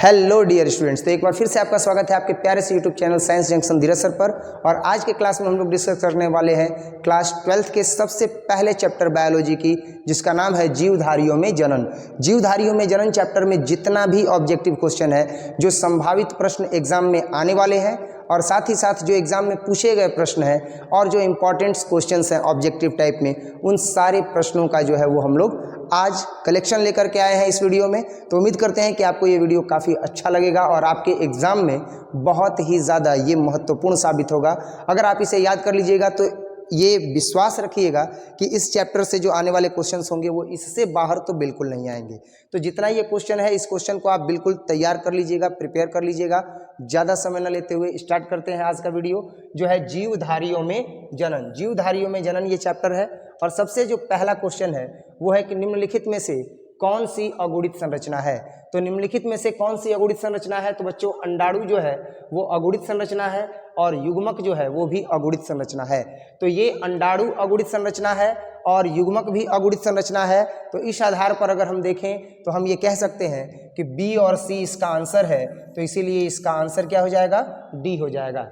Hello dear students, तो एक बार फिर से आपका स्वागत है आपके प्यारे से यूट्यूब चैनल साइंस जंक्शन धीरज सर पर। और आज के क्लास में हम लोग डिस्कस करने वाले हैं क्लास 12th के सबसे पहले चैप्टर बायोलॉजी की, जिसका नाम है जीवधारियों में जनन। जीवधारियों में जनन चैप्टर में जितना भी ऑब्जेक्टिव क्वेश्चन है, जो संभावित प्रश्न एग्जाम में आने वाले हैं और साथ ही साथ जो एग्जाम में पूछे गए प्रश्न हैं और जो इंपॉर्टेंट क्वेश्चंस हैं ऑब्जेक्टिव टाइप में, उन सारे प्रश्नों का जो है वो हम लोग आज कलेक्शन लेकर के आए हैं इस वीडियो में। तो उम्मीद करते हैं कि आपको ये वीडियो काफ़ी अच्छा लगेगा और आपके एग्ज़ाम में बहुत ही ज़्यादा ये महत्वपूर्ण साबित होगा। अगर आप इसे याद कर लीजिएगा तो ये विश्वास रखिएगा कि इस चैप्टर से जो आने वाले क्वेश्चंस होंगे वो इससे बाहर तो बिल्कुल नहीं आएंगे। तो जितना ये क्वेश्चन है, इस क्वेश्चन को आप बिल्कुल तैयार कर लीजिएगा, प्रिपेयर कर लीजिएगा। ज़्यादा समय न लेते हुए स्टार्ट करते हैं आज का वीडियो, जो है जीवधारियों में जनन। जीवधारियों में जनन ये चैप्टर है और सबसे जो पहला क्वेश्चन है वो है कि निम्नलिखित में से कौन सी अगुणित संरचना है। तो निम्नलिखित में से कौन सी अगुणित संरचना है? तो बच्चों, अंडाणु जो है वो अगुणित संरचना है और युग्मक जो है वो भी अगुणित संरचना है। तो ये अंडाणु अगुणित संरचना है और युग्मक भी अगुणित संरचना है। तो इस आधार पर अगर हम देखें तो हम ये कह सकते हैं कि बी और सी इसका आंसर है। तो इसीलिए इसका आंसर क्या हो जाएगा? डी हो जाएगा।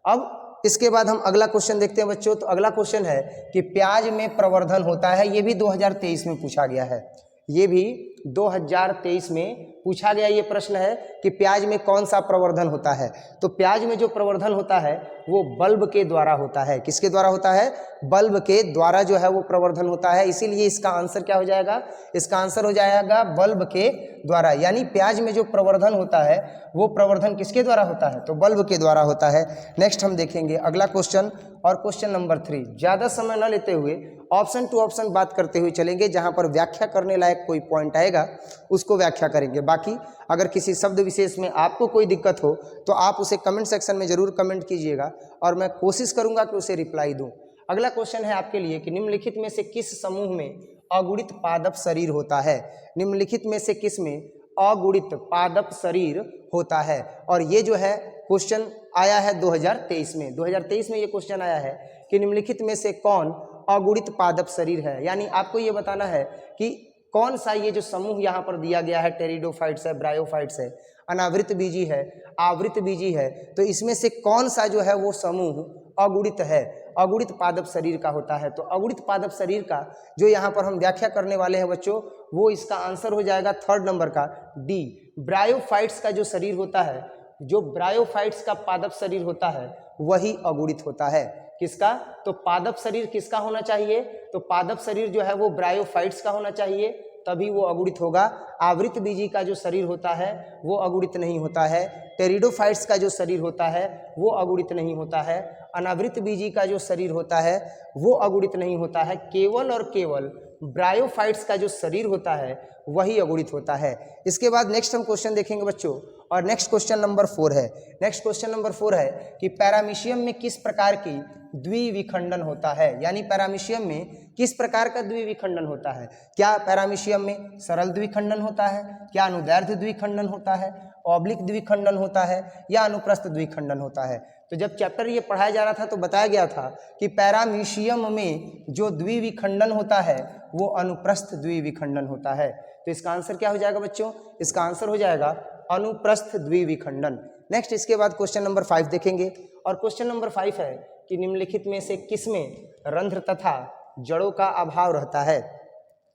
अब इसके बाद हम अगला क्वेश्चन देखते हैं बच्चों। तो अगला क्वेश्चन है कि प्याज में प्रवर्धन होता है। ये भी 2023 में पूछा गया है। ये भी 2023 में पूछा गया ये प्रश्न है कि प्याज में कौन सा प्रवर्धन होता है। तो प्याज में जो प्रवर्धन होता है वो बल्ब के द्वारा होता है। किसके द्वारा होता है? बल्ब के द्वारा जो है वो प्रवर्धन होता है। इसीलिए इसका आंसर क्या हो जाएगा? इसका आंसर हो जाएगा बल्ब के द्वारा। यानी प्याज में जो प्रवर्धन होता है वो प्रवर्धन किसके द्वारा होता है? तो बल्ब के द्वारा होता है। नेक्स्ट हम देखेंगे अगला क्वेश्चन और क्वेश्चन नंबर 3। ज़्यादा समय न लेते हुए ऑप्शन टू ऑप्शन बात करते हुए चलेंगे। जहाँ पर व्याख्या करने लायक कोई पॉइंट आएगा उसको व्याख्या करेंगे। बाकी अगर किसी शब्द विशेष में आपको कोई दिक्कत हो तो आप उसे कमेंट सेक्शन में ज़रूर कमेंट कीजिएगा और मैं कोशिश करूँगा कि उसे रिप्लाई दूँ। अगला क्वेश्चन है आपके लिए कि निम्नलिखित में से किस समूह में अगुणित पादप शरीर होता है? निम्नलिखित में से किस में अगुणित पादप शरीर होता है? और ये जो है क्वेश्चन आया है 2023 में। 2023 में ये क्वेश्चन आया है कि निम्नलिखित में से कौन अगुणित पादप शरीर है। यानी आपको ये बताना है कि कौन सा ये जो समूह यहाँ पर दिया गया है, टेरिडोफाइट्स है, ब्रायोफाइट्स है, अनावृत बीजी है, आवृत बीजी है, तो इसमें से कौन सा जो है वो समूह अगुणित है, अगुणित पादप शरीर का होता है। तो अगुणित पादप शरीर का जो यहाँ पर हम व्याख्या करने वाले हैं बच्चों, वो इसका आंसर हो जाएगा 3rd नंबर का डी। ब्रायोफाइट्स का जो शरीर होता है, जो ब्रायोफाइट्स का पादप शरीर होता है वही अगुणित होता है। किसका? तो पादप शरीर किसका होना चाहिए? तो पादप शरीर जो है वो ब्रायोफाइट्स का होना चाहिए, तभी वो अगुणित होगा। आवृत बीजी का जो शरीर होता है वो अगुणित नहीं होता है। टेरिडोफाइट्स का जो शरीर होता है वो अगुणित नहीं होता है। अनावृत बीजी का जो शरीर होता है वो अगुणित नहीं होता है। केवल और केवल ब्रायोफाइट्स का जो शरीर होता है वही अगुणित होता है। इसके बाद नेक्स्ट हम क्वेश्चन देखेंगे बच्चों और नेक्स्ट क्वेश्चन नंबर 4 है। नेक्स्ट क्वेश्चन नंबर 4 है कि पैरामीशियम में किस प्रकार की द्विविखंडन होता है। यानी पैरामीशियम में किस प्रकार का द्विविखंडन होता है? क्या पैरामीशियम में सरल द्विखंडन होता है? क्या अनुदैर्ध्य द्विखंडन होता है? ऑब्लिक द्विखंडन होता है? या अनुप्रस्थ द्विखंडन होता है? तो जब चैप्टर ये पढ़ाया जा रहा था तो बताया गया था कि पैरामीशियम में जो द्विविखंडन होता है वो अनुप्रस्थ द्विविखंडन होता है। तो इसका आंसर क्या हो जाएगा बच्चों? इसका आंसर हो जाएगा अनुप्रस्थ द्विविखंडन। नेक्स्ट इसके बाद क्वेश्चन नंबर 5 देखेंगे और क्वेश्चन नंबर 5 है कि निम्नलिखित में से किसमें रंध्र तथा जड़ों का अभाव रहता है?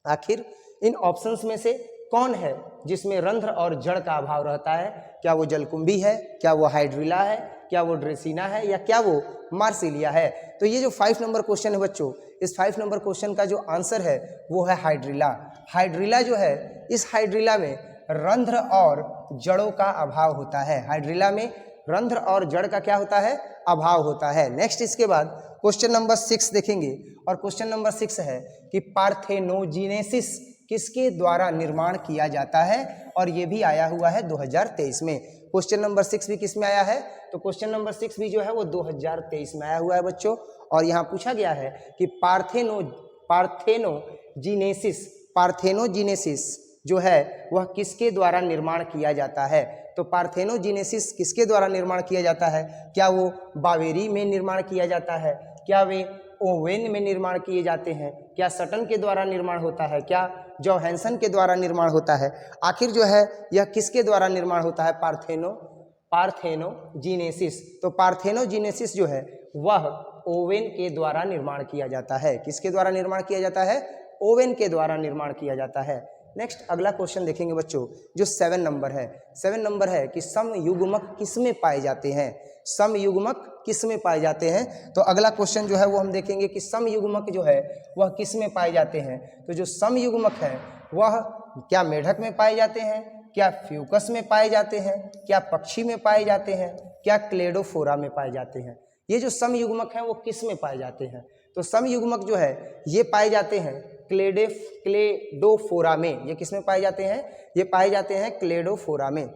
आखिर इन ऑप्शंस में से कौन है जिसमें रंध्र और जड़ का अभाव रहता है? क्या वो जलकुंभी है? क्या वो हाइड्रिला है? क्या वो ड्रेसिना है? या क्या वो मार्सिलिया है? तो ये जो 5 नंबर क्वेश्चन है बच्चों, इस 5 नंबर क्वेश्चन का जो आंसर है वो है हाइड्रिला। हाइड्रिला जो है, इस हाइड्रिला में रंध्र और जड़ों का अभाव होता है। हाइड्रिला में रंध्र और जड़ का क्या होता है? अभाव होता है। नेक्स्ट इसके बाद क्वेश्चन नंबर 6 देखेंगे और क्वेश्चन नंबर 6 है कि पार्थेनोजेनेसिस किसके द्वारा निर्माण किया जाता है? और ये भी आया हुआ है 2023 में। क्वेश्चन नंबर 6 भी किस में आया है? तो क्वेश्चन नंबर 6 भी जो है वो 2023 में आया हुआ है बच्चों। और यहाँ पूछा गया है कि पार्थेनोजेनेसिस जो है वह किसके द्वारा निर्माण किया जाता है? तो पार्थेनोजेनेसिस किसके द्वारा निर्माण किया जाता है? क्या वो बावेरी में निर्माण किया जाता है? क्या वे ओवेन में निर्माण किए जाते हैं? क्या सटन के द्वारा निर्माण होता है? क्या जोहानसन के द्वारा निर्माण होता है? आखिर जो है यह किसके द्वारा निर्माण होता है? पार्थेनोजीनेसिस। तो पार्थेनोजीनेसिस जो है वह ओवेन के द्वारा निर्माण किया जाता है। किसके द्वारा निर्माण किया जाता है? ओवेन के द्वारा निर्माण किया जाता है। नेक्स्ट अगला क्वेश्चन देखेंगे बच्चों, जो 7 नंबर है। 7 नंबर है कि समयुग्मक किसमें पाए जाते हैं? समयुग्मक किसमें पाए जाते हैं? तो अगला क्वेश्चन जो है वो हम देखेंगे कि समयुग्मक जो है वह किसमें पाए जाते हैं। तो जो समयुग्मक है वह क्या मेढक में पाए जाते हैं? क्या फ्यूकस में पाए जाते हैं? क्या पक्षी में पाए जाते हैं? क्या क्लेडोफोरा में पाए जाते हैं? ये जो समयुग्मक हैं वो किस में पाए जाते हैं? तो समयुग्मक जो है ये पाए जाते हैं क्लेडोफोरा में। ये किस में पाए जाते हैं? ये पाए जाते हैं क्लेडोफोरा में।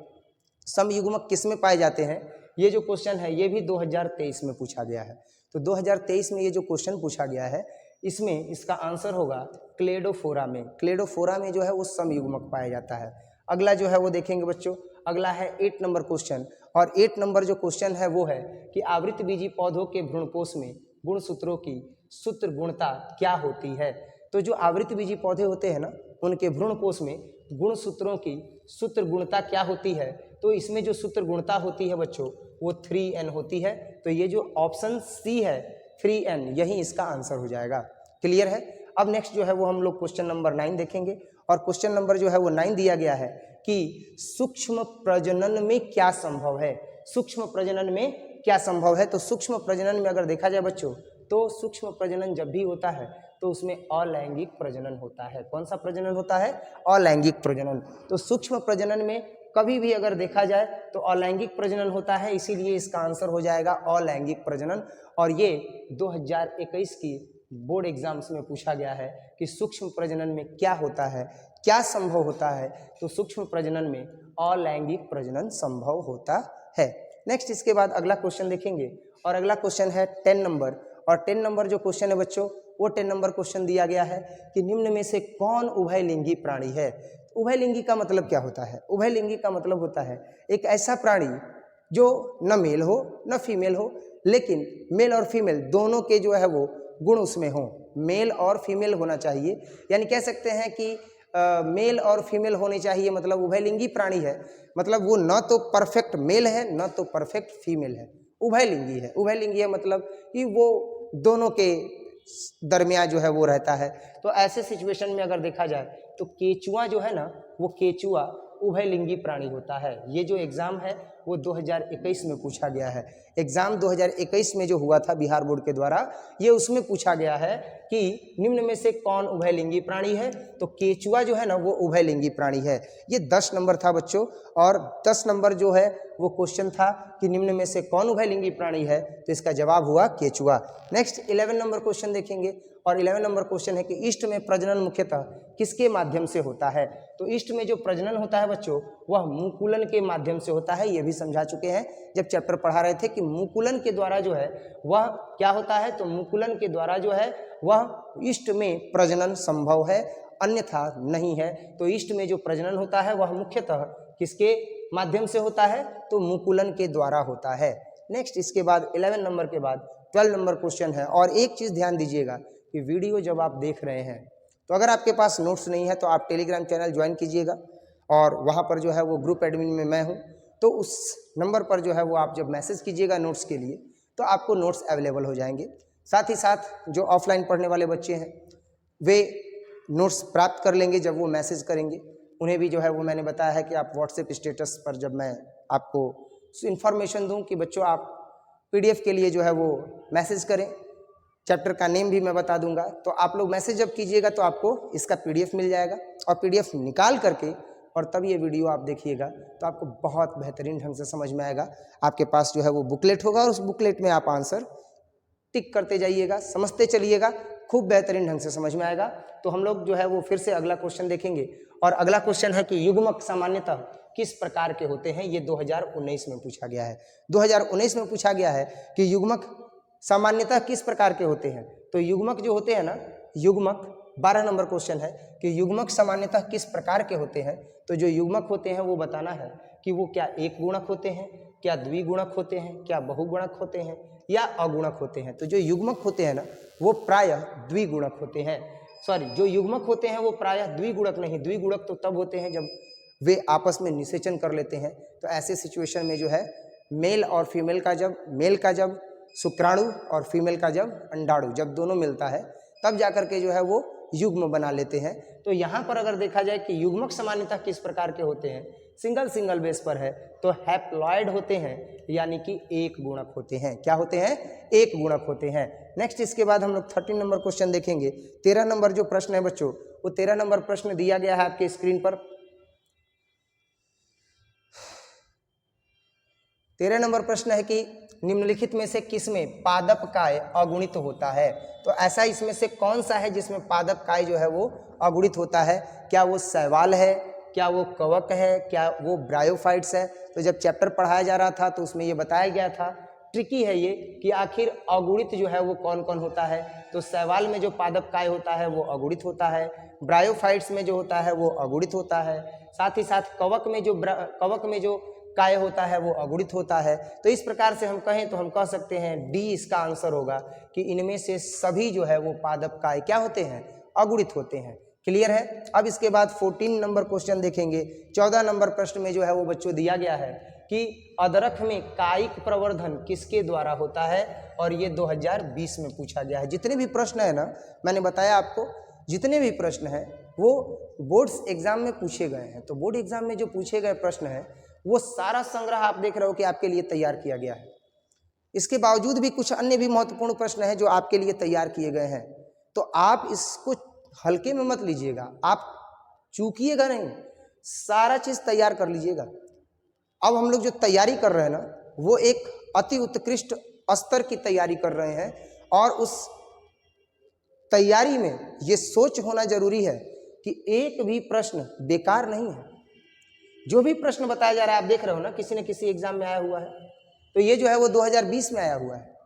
समयुग्मक किस में पाए जाते हैं? ये जो क्वेश्चन है ये भी 2023 में पूछा गया है। तो 2023 में ये जो क्वेश्चन पूछा गया है इसमें इसका आंसर होगा क्लेडोफोरा में। क्लेडोफोरा में जो है वो समयुग्मक पाया जाता है। अगला जो है वो देखेंगे बच्चों, अगला है 8 नंबर क्वेश्चन। और 8 नंबर जो क्वेश्चन है वो है कि आवृतबीजी पौधों के भ्रूणपोष में गुणसूत्रों की सूत्र गुणता क्या होती है? तो जो आवृतबीजी पौधे होते हैं ना उनके भ्रूणपोष में गुणसूत्रों की सूत्र गुणता क्या होती है? तो इसमें जो सूत्र गुणता होती है बच्चों वो 3n होती है। तो ये जो ऑप्शन सी है 3n यही इसका आंसर हो जाएगा। क्लियर है? अब नेक्स्ट जो है वो हम लोग क्वेश्चन नंबर 9 देखेंगे। और क्वेश्चन नंबर जो है वो 9 दिया गया है कि सूक्ष्म प्रजनन में क्या संभव है? सूक्ष्म प्रजनन में क्या संभव है? तो सूक्ष्म प्रजनन में अगर देखा जाए बच्चों तो सूक्ष्म प्रजनन जब भी होता है तो उसमें अलैंगिक प्रजनन होता है। कौन सा प्रजनन होता है? अलैंगिक प्रजनन। तो सूक्ष्म प्रजनन में कभी भी अगर देखा जाए तो अलैंगिक प्रजनन होता है, इसीलिए इसका आंसर हो जाएगा अलैंगिक प्रजनन। और ये 2021 की बोर्ड एग्जाम्स में पूछा गया है कि सूक्ष्म प्रजनन में क्या होता है, क्या संभव होता है? तो सूक्ष्म प्रजनन में अलैंगिक प्रजनन संभव होता है। नेक्स्ट इसके बाद अगला क्वेश्चन देखेंगे और अगला क्वेश्चन है 10 नंबर। और 10 नंबर जो क्वेश्चन है बच्चों वो 10 नंबर क्वेश्चन दिया गया है कि निम्न में से कौन उभयलिंगी प्राणी है? उभयलिंगी का मतलब क्या होता है? उभयलिंगी का मतलब होता है एक ऐसा प्राणी जो न मेल हो न फीमेल हो, लेकिन मेल और फीमेल दोनों के जो है वो गुण उसमें हो। मेल और फीमेल होना चाहिए, यानी कह सकते हैं कि मेल और फीमेल होनी चाहिए, मतलब उभयलिंगी प्राणी है। मतलब वो न तो परफेक्ट मेल है न तो परफेक्ट फीमेल है, उभयलिंगी है। उभयलिंगी है मतलब कि वो दोनों के दरमियान जो है वो रहता है। तो ऐसे सिचुएशन में अगर देखा जाए तो केचुआ जो है ना वो केचुआ उभयलिंगी प्राणी होता है। ये जो एग्ज़ाम है वो 2021 में पूछा गया है। एग्ज़ाम 2021 में जो हुआ था बिहार बोर्ड के द्वारा, ये उसमें पूछा गया है कि निम्न में से कौन उभयलिंगी प्राणी है? तो केचुआ जो है ना वो उभयलिंगी प्राणी है। ये 10 नंबर था बच्चों। और 10 नंबर जो है वो क्वेश्चन था कि निम्न में से कौन उभयलिंगी प्राणी है, तो इसका जवाब हुआ केचुआ। नेक्स्ट 11 नंबर क्वेश्चन देखेंगे। और 11 नंबर क्वेश्चन है कि ईस्ट में प्रजनन मुख्यतः किसके माध्यम से होता है? तो ईस्ट में जो प्रजनन होता है बच्चों वह मुकुलन के माध्यम से होता है। ये भी समझा चुके हैं जब चैप्टर पढ़ा रहे थे कि मुकुलन के द्वारा जो है वह क्या होता है। तो मुकुलन के द्वारा जो है वह ईस्ट में प्रजनन संभव है, अन्यथा नहीं है। तो ईस्ट में जो प्रजनन होता है वह मुख्यतः किसके माध्यम से होता है? तो मुकुलन के द्वारा होता है। नेक्स्ट इसके बाद 11 नंबर के बाद 12 नंबर क्वेश्चन है। और एक चीज़ ध्यान दीजिएगा कि वीडियो जब आप देख रहे हैं तो अगर आपके पास नोट्स नहीं है तो आप टेलीग्राम चैनल ज्वाइन कीजिएगा, और वहाँ पर जो है वो ग्रुप एडमिन में मैं हूँ। तो उस नंबर पर जो है वो आप जब मैसेज कीजिएगा नोट्स के लिए तो आपको नोट्स अवेलेबल हो जाएंगे। साथ ही साथ जो ऑफलाइन पढ़ने वाले बच्चे हैं वे नोट्स प्राप्त कर लेंगे जब वो मैसेज करेंगे। उन्हें भी जो है वो मैंने बताया है कि आप व्हाट्सएप स्टेटस पर जब मैं आपको इन्फॉर्मेशन दूं कि बच्चों आप PDF के लिए जो है वो मैसेज करें, चैप्टर का नेम भी मैं बता दूंगा, तो आप लोग मैसेज जब कीजिएगा तो आपको इसका PDF मिल जाएगा। और PDF निकाल करके और तब ये वीडियो आप देखिएगा तो आपको बहुत बेहतरीन ढंग से समझ में आएगा। आपके पास जो है वो बुकलेट होगा और उस बुकलेट में आप आंसर टिक करते जाइएगा, समझते चलिएगा, खूब बेहतरीन ढंग से समझ में आएगा। तो हम लोग जो है वो फिर से अगला क्वेश्चन देखेंगे। और अगला क्वेश्चन है कि युग्मक सामान्यतः किस प्रकार के होते हैं? ये 2019 में पूछा गया है। 2019 में पूछा गया है कि युग्मक सामान्यतः किस प्रकार के होते हैं। तो युग्मक जो होते हैं ना, युग्मक 12 नंबर क्वेश्चन है कि युग्मक सामान्यतः किस प्रकार के होते हैं। तो जो युग्मक होते हैं वो बताना है कि कि वो क्या एक गुणक होते हैं, क्या द्विगुणक होते हैं, क्या बहुगुणक होते हैं या अगुणक होते हैं। तो जो युग्मक होते हैं ना वो प्रायः द्विगुणक होते हैं, सॉरी जो युग्मक होते हैं वो प्रायः द्विगुणक नहीं, द्विगुणक तो तब होते हैं जब वे आपस में निषेचन कर लेते हैं। तो ऐसे सिचुएशन में जो है मेल और फीमेल का जब, मेल का जब शुक्राणु और फीमेल का जब अंडाणु, जब दोनों मिलता है तब जाकर के जो है वो युग्म बना लेते हैं। तो यहाँ पर अगर देखा जाए कि युग्मक सामान्यतः किस प्रकार के होते हैं, सिंगल सिंगल बेस पर है तो हैप्लॉइड होते हैं, यानी कि एक गुणक होते हैं। क्या होते हैं? एक गुणक होते हैं। नेक्स्ट इसके बाद हम लोग 13 नंबर क्वेश्चन देखेंगे। 13 नंबर जो प्रश्न है बच्चों, वो 13 नंबर प्रश्न दिया गया है आपके स्क्रीन पर। 13 नंबर प्रश्न है कि निम्नलिखित में से किसमें पादप काय अगुणित होता है। तो ऐसा इसमें से कौन सा है जिसमें पादप काय जो है वो अगुणित होता है? क्या वो शैवाल है, क्या वो कवक है, क्या वो ब्रायोफाइट्स है? तो जब चैप्टर पढ़ाया जा रहा था तो उसमें ये बताया गया था, ट्रिकी है ये, कि आखिर अगुणित जो है वो कौन कौन होता है। तो शैवाल में जो पादप काय होता है वो अगुणित होता है, ब्रायोफाइट्स में जो होता है वो अगुणित होता है, साथ ही साथ कवक में जो काय होता है वो अगुणित होता है। तो इस प्रकार से हम कहें तो हम कह सकते हैं डी इसका आंसर होगा कि इनमें से सभी जो है वो पादप काय क्या होते हैं? अगुणित होते हैं। क्लियर है? अब इसके बाद 14 नंबर क्वेश्चन देखेंगे। 14 नंबर प्रश्न में जो है वो बच्चों दिया गया है कि अदरक में कायिक प्रवर्धन किसके द्वारा होता है, और ये 2020 में पूछा गया है। जितने भी प्रश्न है ना, मैंने बताया आपको, जितने भी प्रश्न हैं वो बोर्ड्स एग्जाम में पूछे गए हैं। तो बोर्ड एग्जाम में जो पूछे गए प्रश्न हैं वो सारा संग्रह आप देख रहे हो कि आपके लिए तैयार किया गया है। इसके बावजूद भी कुछ अन्य भी महत्वपूर्ण प्रश्न हैं जो आपके लिए तैयार किए गए हैं। तो आप इसको हल्के में मत लीजिएगा, आप चूकिएगा नहीं, सारा चीज तैयार कर लीजिएगा। अब हम लोग जो तैयारी कर रहे हैं ना वो एक अति उत्कृष्ट स्तर की तैयारी कर रहे हैं, और उस तैयारी में ये सोच होना जरूरी है कि एक भी प्रश्न बेकार नहीं है। जो भी प्रश्न बताया जा रहा है आप देख रहे हो ना, किसी न किसी एग्जाम में आया हुआ है। तो ये जो है वो 2020 में आया हुआ है।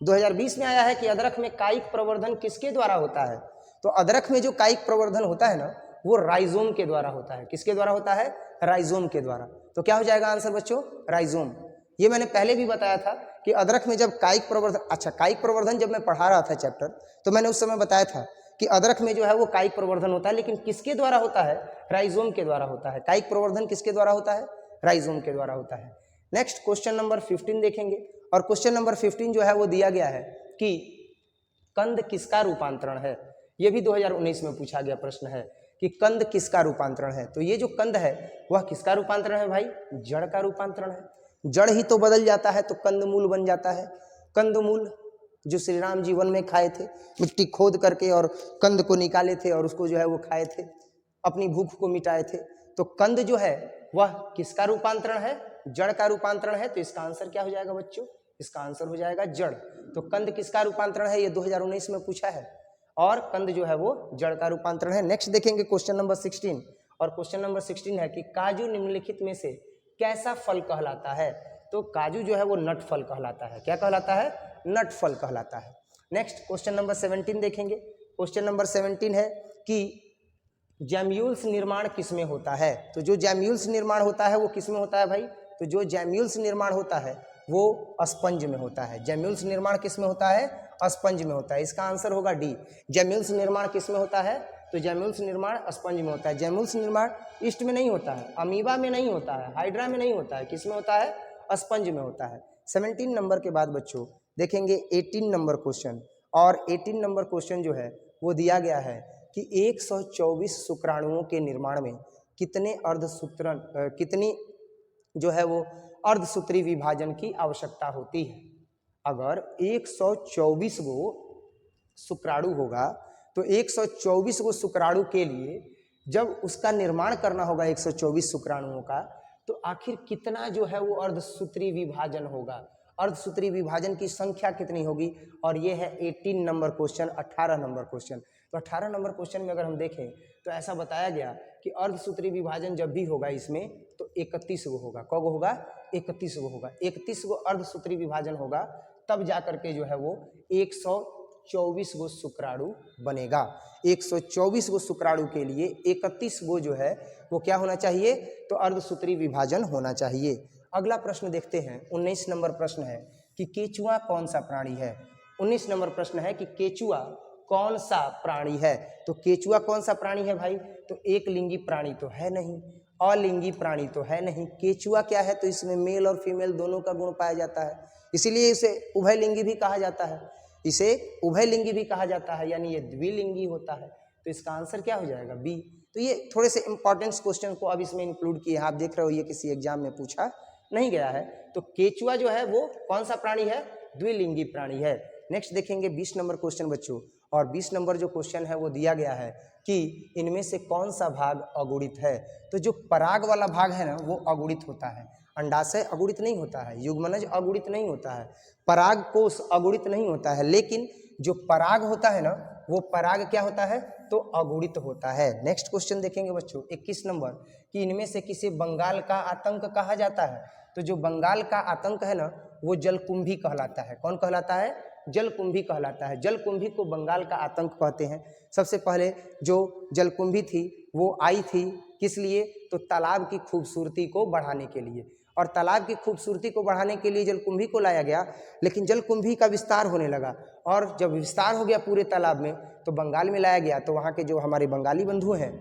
2020 में आया है कि अदरक में कायिक प्रवर्धन किसके द्वारा होता है। तो अदरक में जो कायिक प्रवर्धन होता है ना वो राइजोम के द्वारा होता है। किसके द्वारा होता है? राइजोम के द्वारा। तो क्या हो जाएगा आंसर बच्चों? राइजोम। ये मैंने पहले भी बताया था कि अदरक में जब कायिक प्रवर्धन, अच्छा कायिक प्रवर्धन जब मैं पढ़ा रहा था चैप्टर, तो मैंने उस समय बताया था कि अदरक में जो है वो कायिक प्रवर्धन होता है, लेकिन किसके द्वारा होता है? राइजोम के द्वारा होता है। कायिक प्रवर्धन किसके द्वारा होता है? राइजोम के द्वारा होता है। नेक्स्ट क्वेश्चन नंबर 15 देखेंगे, और क्वेश्चन नंबर 15 जो है वो दिया गया है कि कंद किसका रूपांतरण है। ये भी 2019 में पूछा गया प्रश्न है कि कंद किसका रूपांतरण है। तो ये जो कंद है वह किसका रूपांतरण है भाई? जड़ का रूपांतरण है। जड़ ही तो बदल जाता है तो कंदमूल बन जाता है। कंदमूल जो श्री राम जी वन में खाए थे, मिट्टी खोद करके और कंद को निकाले थे और उसको जो है वो खाए थे, अपनी भूख को मिटाए थे। तो कंद जो है वह किसका रूपांतरण है? जड़ का रूपांतरण है। तो इसका आंसर क्या हो जाएगा बच्चों? इसका आंसर हो जाएगा जड़। तो कंद किसका रूपांतरण है? ये 2019 में पूछा है, और कंद जो है वो जड़ का रूपांतरण है। नेक्स्ट देखेंगे क्वेश्चन नंबर 16, और क्वेश्चन नंबर 16 है कि काजू निम्नलिखित में से कैसा फल कहलाता है। तो काजू जो है वो नट फल कहलाता है। क्या कहलाता है? नट फल कहलाता है। नेक्स्ट क्वेश्चन नंबर 17 देखेंगे। क्वेश्चन नंबर 17 है कि जैम्यूल्स निर्माण किसमें होता है। तो जो जैम्यूल्स निर्माण होता है वो किसमें होता है भाई? तो जो जैम्यूल्स निर्माण होता है वो स्पंज में होता है। जैम्यूल्स निर्माण किसमें होता है? स्पंज में होता है। इसका आंसर होगा डी। जैम्यूल्स निर्माण किसमें होता है? तो जैम्यूल्स निर्माण स्पंज में होता है। जैम्यूल्स निर्माण ईस्ट में नहीं होता है, अमीबा में नहीं होता है, हाइड्रा में नहीं होता है, किसमें होता है? स्पंज में होता है। 17 नंबर के बाद बच्चों देखेंगे 18 नंबर क्वेश्चन, और 18 नंबर क्वेश्चन जो है वो दिया गया है कि 124 शुक्राणुओं के निर्माण में कितनी जो है वो अर्धसूत्री विभाजन की आवश्यकता होती है। अगर 124 गो शुक्राणु होगा तो 124 गो शुक्राणु के लिए जब उसका निर्माण करना होगा 124 शुक्राणुओं का, तो आखिर कितना जो है वो अर्धसूत्री विभाजन होगा, अर्धसूत्री विभाजन की संख्या कितनी होगी। और ये है 18 नंबर क्वेश्चन, 18 नंबर क्वेश्चन। तो 18 नंबर क्वेश्चन में अगर हम देखें तो ऐसा बताया गया कि अर्धसूत्री विभाजन जब भी होगा इसमें तो 31 गो होगा। कौ गो होगा? 31 गो होगा। 31 गो अर्धसूत्री विभाजन होगा, तब जा करके जो है वो 124 गो शुक्राणु बनेगा। 124 गो शुक्राणु के लिए 31 गो जो है वो क्या होना चाहिए, तो अर्धसूत्री विभाजन होना चाहिए। अगला प्रश्न देखते हैं, 19 नंबर प्रश्न है कि केचुआ कौन सा प्राणी है। 19 नंबर प्रश्न है कि केचुआ कौन सा प्राणी है। तो केचुआ कौन सा प्राणी है भाई, तो एक लिंगी प्राणी तो है नहीं, अलिंगी प्राणी तो है नहीं। केचुआ क्या है, तो इसमें मेल और फीमेल दोनों का गुण पाया जाता है, इसीलिए इसे उभयलिंगी भी कहा जाता है। इसे उभयलिंगी भी कहा जाता है, यानी ये द्विलिंगी होता है। तो इसका आंसर क्या हो जाएगा, बी। तो ये थोड़े से इंपॉर्टेंट क्वेश्चन को अब इसमें इंक्लूड किए हैं। आप देख रहे हो ये किसी एग्जाम में पूछा नहीं गया है। तो केचुआ जो है वो कौन सा प्राणी है, द्विलिंगी प्राणी है। नेक्स्ट देखेंगे 20 नंबर क्वेश्चन बच्चों, और 20 नंबर जो क्वेश्चन है वो दिया गया है कि इनमें से कौन सा भाग अगुणित है। तो जो पराग वाला भाग है ना वो अगुणित होता है, अंडाशय अगुणित नहीं होता है, युग्मनज अगुणित नहीं होता है, पराग कोश अगुणित नहीं होता है, लेकिन जो पराग होता है ना वो पराग क्या होता है, तो अगुणित होता है। नेक्स्ट क्वेश्चन देखेंगे बच्चों 21 नंबर कि इनमें से किसे बंगाल का आतंक कहा जाता है। तो जो बंगाल का आतंक है ना वो जलकुंभी कहलाता है। कौन कहलाता है, जलकुंभी कहलाता है। जलकुंभी को बंगाल का आतंक कहते हैं। सबसे पहले जो जलकुंभी थी वो आई थी किस लिए, तो तालाब की खूबसूरती को बढ़ाने के लिए, और तालाब की खूबसूरती को बढ़ाने के लिए जलकुंभी को लाया गया। लेकिन जलकुंभी का विस्तार होने लगा, और जब विस्तार हो गया पूरे तालाब में तो बंगाल में लाया गया। तो वहाँ के जो हमारे बंगाली बंधु हैं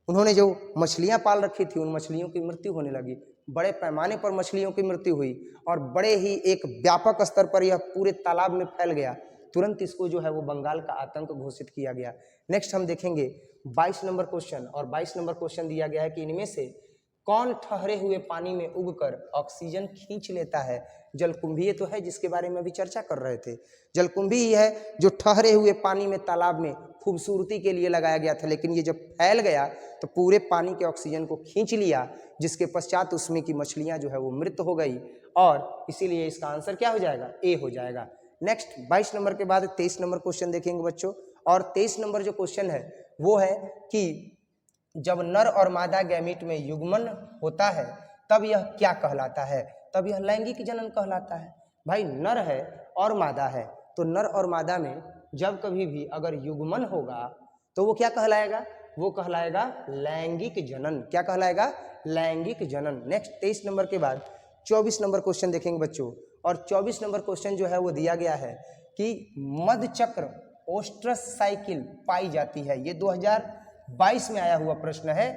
उन्होंने जो मछलियाँ पाल रखी थी उन मछलियों की मृत्यु होने लगी। बड़े पैमाने पर मछलियों की मृत्यु हुई और बड़े ही एक व्यापक स्तर पर यह पूरे तालाब में फैल गया। तुरंत इसको जो है वो बंगाल का आतंक घोषित किया गया। नेक्स्ट हम देखेंगे 22 नंबर क्वेश्चन, और 22 नंबर क्वेश्चन दिया गया है कि इनमें से कौन ठहरे हुए पानी में उगकर ऑक्सीजन खींच लेता है। जलकुंभी तो है जिसके बारे में अभी चर्चा कर रहे थे। जलकुंभी ही है जो ठहरे हुए पानी में तालाब में खूबसूरती के लिए लगाया गया था, लेकिन ये जब फैल गया तो पूरे पानी के ऑक्सीजन को खींच लिया, जिसके पश्चात उसमें की मछलियां जो है वो मृत हो गई, और इसीलिए इसका आंसर क्या हो जाएगा, ए हो जाएगा। नेक्स्ट 22 नंबर के बाद 23 नंबर क्वेश्चन देखेंगे बच्चों, और 23 नंबर जो क्वेश्चन है वो है कि जब नर और मादा गैमीट में युग्मन होता है तब यह क्या कहलाता है। तब यह लैंगिक जनन कहलाता है। भाई नर है और मादा है, तो नर और मादा में जब कभी भी अगर युग्मन होगा तो वो क्या कहलाएगा, वो कहलाएगा लैंगिक जनन। क्या कहलाएगा, लैंगिक जनन। नेक्स्ट 23 नंबर के बाद 24 नंबर क्वेश्चन देखेंगे बच्चों, और 24 नंबर क्वेश्चन जो है वो दिया गया है कि मधचक्र ओस्ट्रस साइकिल पाई जाती है। ये 2022 में आया हुआ प्रश्न है।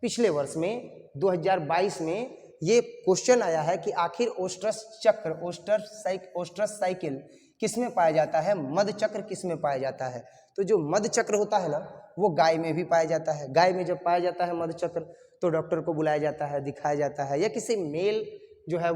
पिछले वर्ष में 2022 में ये क्वेश्चन आया है कि आखिर ओस्ट्रस चक्र ओस्ट्रस साइकिल किस में पाया जाता है, मध चक्र किस में पाया जाता है। तो जो मध चक्र होता है ना वो गाय में भी पाया जाता है। गाय में जब पाया जाता है मध चक्र तो डॉक्टर को बुलाया जाता है, दिखाया जाता है, या किसी मेल जो है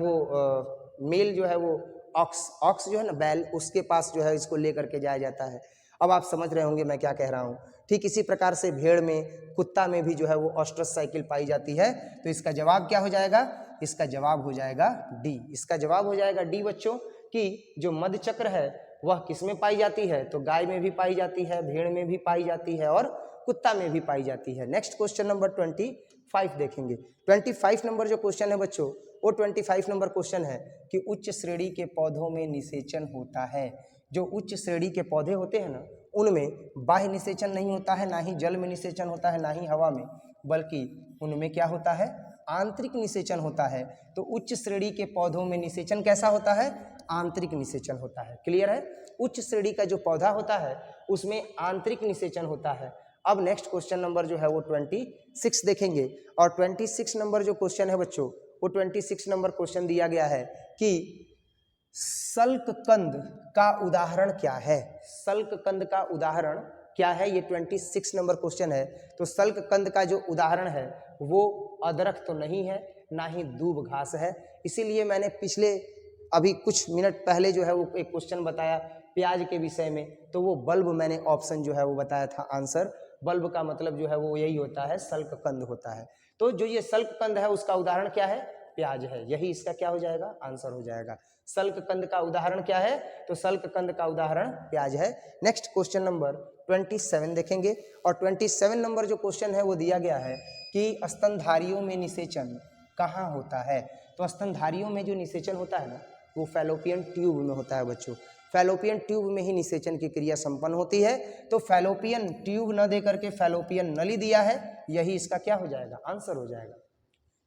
वो ऑक्स जो है ना बैल, उसके पास जो है इसको लेकर के जाया जाता है। अब आप समझ रहे होंगे मैं क्या कह रहा हूँ। ठीक इसी प्रकार से भेड़ में, कुत्ता में भी जो है वो ओस्ट्रस साइकिल पाई जाती है। तो इसका जवाब क्या हो जाएगा, इसका जवाब हो जाएगा डी। इसका जवाब हो जाएगा डी बच्चों, कि जो मध चक्र है वह किस में पाई जाती है, तो गाय में भी पाई जाती है, भेड़ में भी पाई जाती है, और कुत्ता में भी पाई जाती है। नेक्स्ट क्वेश्चन नंबर 25 देखेंगे। 25 नंबर जो क्वेश्चन है बच्चों वो 25 नंबर क्वेश्चन है कि उच्च श्रेणी के पौधों में निषेचन होता है। जो उच्च श्रेणी के पौधे होते हैं ना उनमें बाह्य निषेचन नहीं होता है, ना ही जल में निषेचन होता है, ना ही हवा में, बल्कि उनमें क्या होता है, आंतरिक निषेचन होता है। तो उच्च श्रेणी के पौधों में निषेचन कैसा होता है, आंतरिक निषेचन होता है। क्लियर है, उच्च श्रेणी का जो पौधा होता है उसमें आंतरिक निषेचन होता है। अब नेक्स्ट क्वेश्चन नंबर जो है वो 26 देखेंगे, और 26 नंबर जो क्वेश्चन है बच्चों वो 26 नंबर क्वेश्चन दिया गया है कि सल्ककंद का उदाहरण क्या है। सल्ककंद का उदाहरण क्या है, ये 26 नंबर क्वेश्चन है। तो सल्ककंद का जो उदाहरण है वो अदरक तो नहीं है, ना ही दूब घास है। इसीलिए मैंने पिछले अभी कुछ मिनट पहले जो है वो एक क्वेश्चन बताया प्याज के विषय में, तो वो बल्ब मैंने ऑप्शन जो है वो बताया था आंसर। बल्ब का मतलब जो है वो यही होता है, सल्ककंद होता है। तो जो ये सल्ककंद है उसका उदाहरण क्या है, प्याज है। यही इसका क्या हो जाएगा, आंसर हो जाएगा। सल्ककंद का उदाहरण क्या है, तो सल्ककंद का उदाहरण प्याज है। नेक्स्ट क्वेश्चन नंबर 27 देखेंगे, और 27 नंबर जो क्वेश्चन है वो दिया गया है कि स्तनधारियों में निषेचन कहाँ होता है। तो स्तनधारियों में जो निषेचन होता है ना वो फैलोपियन ट्यूब में होता है बच्चों। फैलोपियन ट्यूब में ही निषेचन की क्रिया संपन्न होती है। तो फैलोपियन ट्यूब न दे करके फैलोपियन नली दिया है, यही इसका क्या हो जाएगा, आंसर हो जाएगा।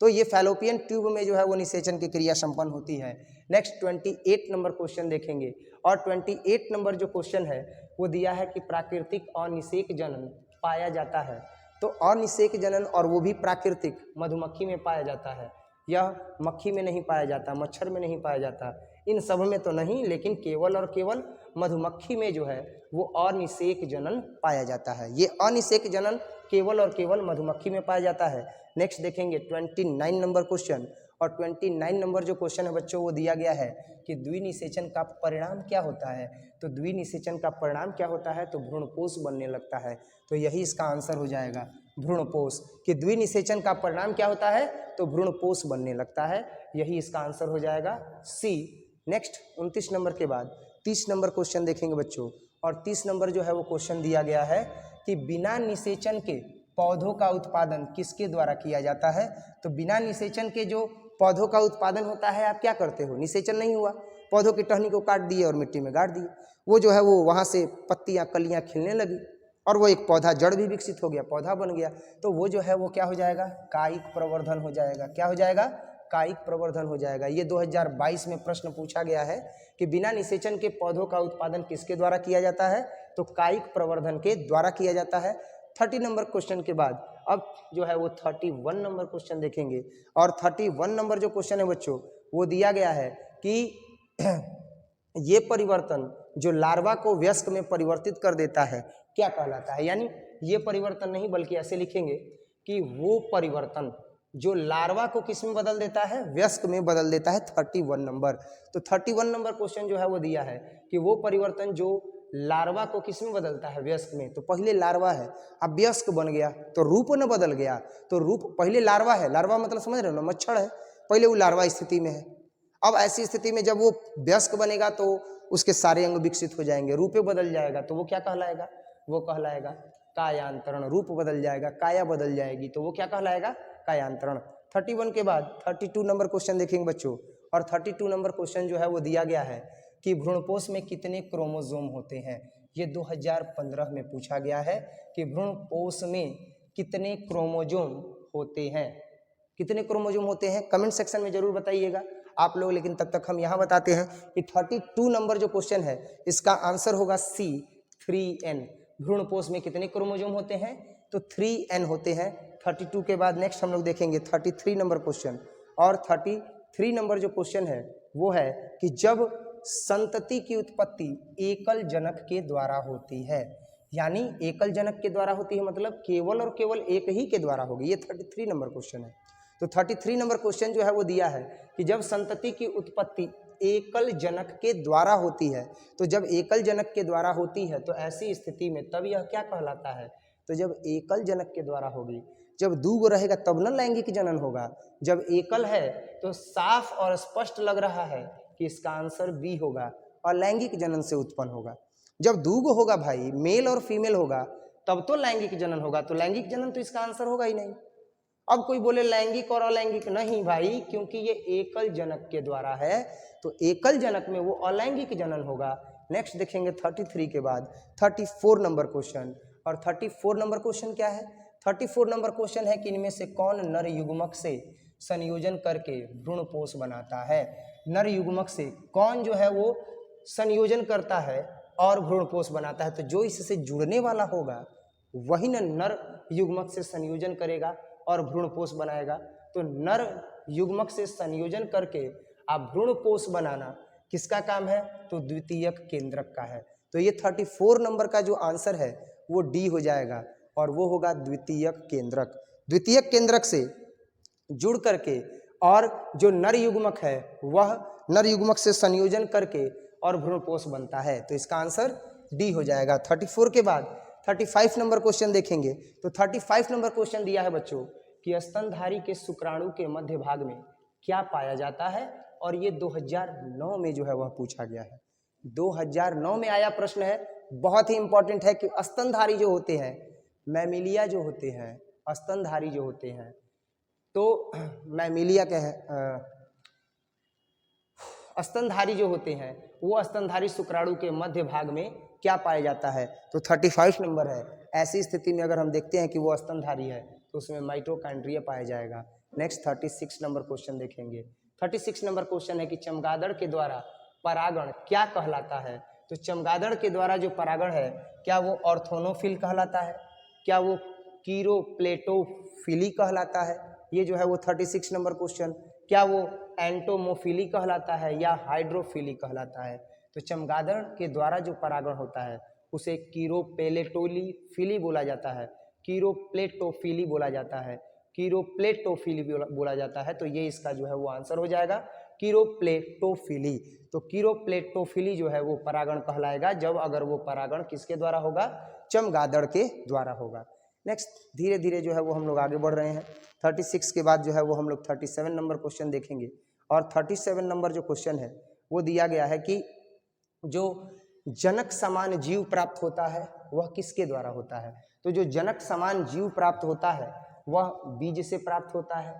तो ये फैलोपियन ट्यूब में जो है वो निषेचन की क्रिया संपन्न होती है। नेक्स्ट 28 नंबर क्वेश्चन देखेंगे, और 28 नंबर जो क्वेश्चन है वो दिया है कि प्राकृतिक अनिषेक जनन पाया जाता है। तो अनिषेक जनन, और वो भी प्राकृतिक, मधुमक्खी में पाया जाता है। यह मक्खी में नहीं पाया जाता, मच्छर में नहीं पाया जाता, इन सब में तो नहीं, लेकिन केवल और केवल मधुमक्खी में जो है वो अनिषेक जनन पाया जाता है। ये अनिषेक जनन केवल और केवल मधुमक्खी में पाया जाता है। नेक्स्ट देखेंगे 29 नंबर क्वेश्चन, और 29 नंबर जो क्वेश्चन है बच्चों वो दिया गया है कि द्विनिषेचन का परिणाम क्या होता है। तो द्विनिषेचन का परिणाम क्या होता है, तो भ्रूणपोष बनने लगता है। तो यही इसका आंसर हो जाएगा, भ्रूणपोष। कि द्विनिषेचन का परिणाम क्या होता है, तो भ्रूणपोष बनने लगता है, यही इसका आंसर हो जाएगा सी। नेक्स्ट 29 नंबर के बाद 30 नंबर क्वेश्चन देखेंगे बच्चों, और 30 नंबर जो है वो क्वेश्चन दिया गया है कि बिना निषेचन के पौधों का उत्पादन किसके द्वारा किया जाता है। तो बिना निषेचन के जो पौधों का उत्पादन होता है, आप क्या करते हो, निषेचन नहीं हुआ, पौधों की टहनी को काट दिए और मिट्टी में गाड़ दिए, वो जो है वो वहाँ से पत्तियाँ कलियाँ खिलने लगी, और वो एक पौधा, जड़ भी विकसित हो गया, पौधा बन गया। तो वो जो है वो क्या हो जाएगा, कायिक प्रवर्धन हो जाएगा। क्या हो जाएगा, कायिक प्रवर्धन हो जाएगा। ये 2022 में प्रश्न पूछा गया है कि बिना निषेचन के पौधों का उत्पादन किसके द्वारा किया जाता है, तो कायिक प्रवर्धन के द्वारा किया जाता है। 30 नंबर क्वेश्चन के बाद अब जो है वो 31 नंबर क्वेश्चन देखेंगे, और 31 नंबर जो क्वेश्चन है बच्चों वो दिया गया है कि ये परिवर्तन जो लार्वा को वयस्क में परिवर्तित कर देता है क्या कहलाता है। यानी ये परिवर्तन नहीं, बल्कि ऐसे लिखेंगे कि वो परिवर्तन जो लार्वा को किस में बदल देता है, वयस्क में बदल देता है। 31 नंबर, तो 31 नंबर क्वेश्चन जो है वो दिया है कि वो परिवर्तन जो लार्वा को किस में बदलता है, वयस्क में। तो पहले लार्वा है, अब वयस्क बन गया तो रूप न बदल गया। तो रूप, पहले लार्वा है, लार्वा मतलब समझ रहे हो ना, मच्छर है, पहले वो लार्वा स्थिति में है। अब ऐसी स्थिति में जब वो वयस्क बनेगा तो उसके सारे अंग विकसित हो जाएंगे, रूपे बदल जाएगा, तो वो क्या कहलाएगा, वो कहलाएगा कायांतरण। रूप बदल जाएगा, काया बदल जाएगी, तो वो क्या कहलाएगा, कायांतरण। 31 के बाद 32 नंबर क्वेश्चन देखेंगे बच्चों, और 32 नंबर क्वेश्चन जो है वो दिया गया है कि भ्रूणपोष में कितने क्रोमोसोम होते हैं। ये 2015 में पूछा गया है कि भ्रूणपोष में कितने क्रोमोसोम होते हैं, कितने क्रोमोसोम होते हैं, कमेंट सेक्शन में जरूर बताइएगा आप लोग। लेकिन तब तक हम यहाँ बताते हैं कि 32 नंबर जो क्वेश्चन है इसका आंसर होगा सी, 3n। भ्रूणपोष में कितने क्रोमोसोम होते हैं, तो 3n होते हैं। 32 के बाद नेक्स्ट हम लोग देखेंगे 33 नंबर क्वेश्चन, और 33 नंबर जो क्वेश्चन है वो है कि जब संतति की उत्पत्ति एकल जनक के द्वारा होती है, यानी एकल जनक के द्वारा होती है मतलब केवल और केवल एक ही के द्वारा होगी। ये 33 नंबर क्वेश्चन है। तो 33 नंबर क्वेश्चन जो है वो दिया है कि जब संतति की उत्पत्ति एकल जनक के द्वारा होती है, तो जब एकल जनक के द्वारा होती है तो ऐसी स्थिति में तब यह क्या कहलाता है, तो जब एकल जनक के द्वारा होगी। जब दूगो रहेगा तब न लैंगिक जनन होगा, जब एकल है तो साफ और स्पष्ट लग रहा है कि इसका आंसर बी होगा, और लैंगिक जनन से उत्पन्न होगा। जब दूगो होगा भाई, मेल और फीमेल होगा, तब तो लैंगिक जनन होगा, तो लैंगिक जनन तो इसका आंसर होगा ही नहीं। अब कोई बोले लैंगिक और अलैंगिक, नहीं भाई, क्योंकि ये एकल जनक के द्वारा है, तो एकल जनक में वो अलैंगिक जनन होगा। नेक्स्ट देखेंगे 33 के बाद 34 नंबर क्वेश्चन, और 34 नंबर क्वेश्चन क्या है, 34 नंबर क्वेश्चन है कि इनमें से कौन नर युग्मक से संयोजन करके भ्रूणपोष बनाता है। नर युग्मक से कौन जो है वो संयोजन करता है और भ्रूणपोष बनाता है, तो जो इससे जुड़ने वाला होगा वही नर युग्मक से संयोजन करेगा और भ्रूणपोष बनाएगा। तो नर युग्मक से संयोजन करके आप भ्रूणपोष बनाना किसका काम है, तो द्वितीयक केंद्रक का है। तो ये 34 नंबर का जो आंसर है वो डी हो जाएगा, और वो होगा द्वितीयक केंद्रक। द्वितीयक केंद्रक से जुड़ करके और जो नर युग्मक है वह नर युग्मक से संयोजन करके और भ्रूणपोष बनता है, तो इसका आंसर डी हो जाएगा। 34 के बाद 35 नंबर क्वेश्चन देखेंगे, तो 35 नंबर क्वेश्चन दिया है बच्चों कि स्तनधारी के शुक्राणु के मध्य भाग में क्या पाया जाता है, और ये 2009 में जो है वह पूछा गया है। 2009 में आया प्रश्न है, बहुत ही इंपॉर्टेंट है कि स्तनधारी जो होते हैं, मैमिलिया जो होते हैं, स्तनधारी जो होते हैं, तो मैमिलिया क्या है, स्तनधारी जो होते हैं वो स्तनधारी शुक्राणु के मध्य भाग में क्या पाया जाता है, तो 35 नंबर है। ऐसी स्थिति में अगर हम देखते हैं कि वो स्तनधारी है तो उसमें माइटोकॉन्ड्रिया पाया जाएगा। नेक्स्ट 36 नंबर क्वेश्चन देखेंगे। 36 नंबर क्वेश्चन है कि चमगादड़ के द्वारा परागण क्या कहलाता है। तो चमगादड़ के द्वारा जो परागण है क्या वो ऑर्थोनोफिल कहलाता है, क्या वो कीरोप्लेटोफिली कहलाता है, ये जो है वो 36 नंबर क्वेश्चन, क्या वो एंटोमोफिली कहलाता है या हाइड्रोफिली कहलाता है। तो चमगादड़ के द्वारा जो परागण होता है उसे कीरोप्लेटोफिली बोला जाता है, कीरोप्लेटोफिली बोला जाता है, कीरोप्लेटोफिली बोला जाता है। तो ये इसका जो है वो आंसर हो जाएगा कीरोप्लेटोफिली। तो कीरोप्लेटोफिली जो है वो परागण कहलाएगा जब अगर वो परागण किसके द्वारा होगा, चमगादड़ के द्वारा होगा। नेक्स्ट धीरे धीरे जो है वो हम लोग आगे बढ़ रहे हैं। 36 के बाद जो है वो हम लोग 37 नंबर क्वेश्चन देखेंगे। और 37 नंबर जो क्वेश्चन है वो दिया गया है कि जो जनक समान जीव प्राप्त होता है वह किसके द्वारा होता है। तो जो जनक समान जीव प्राप्त होता है वह बीज से प्राप्त होता है।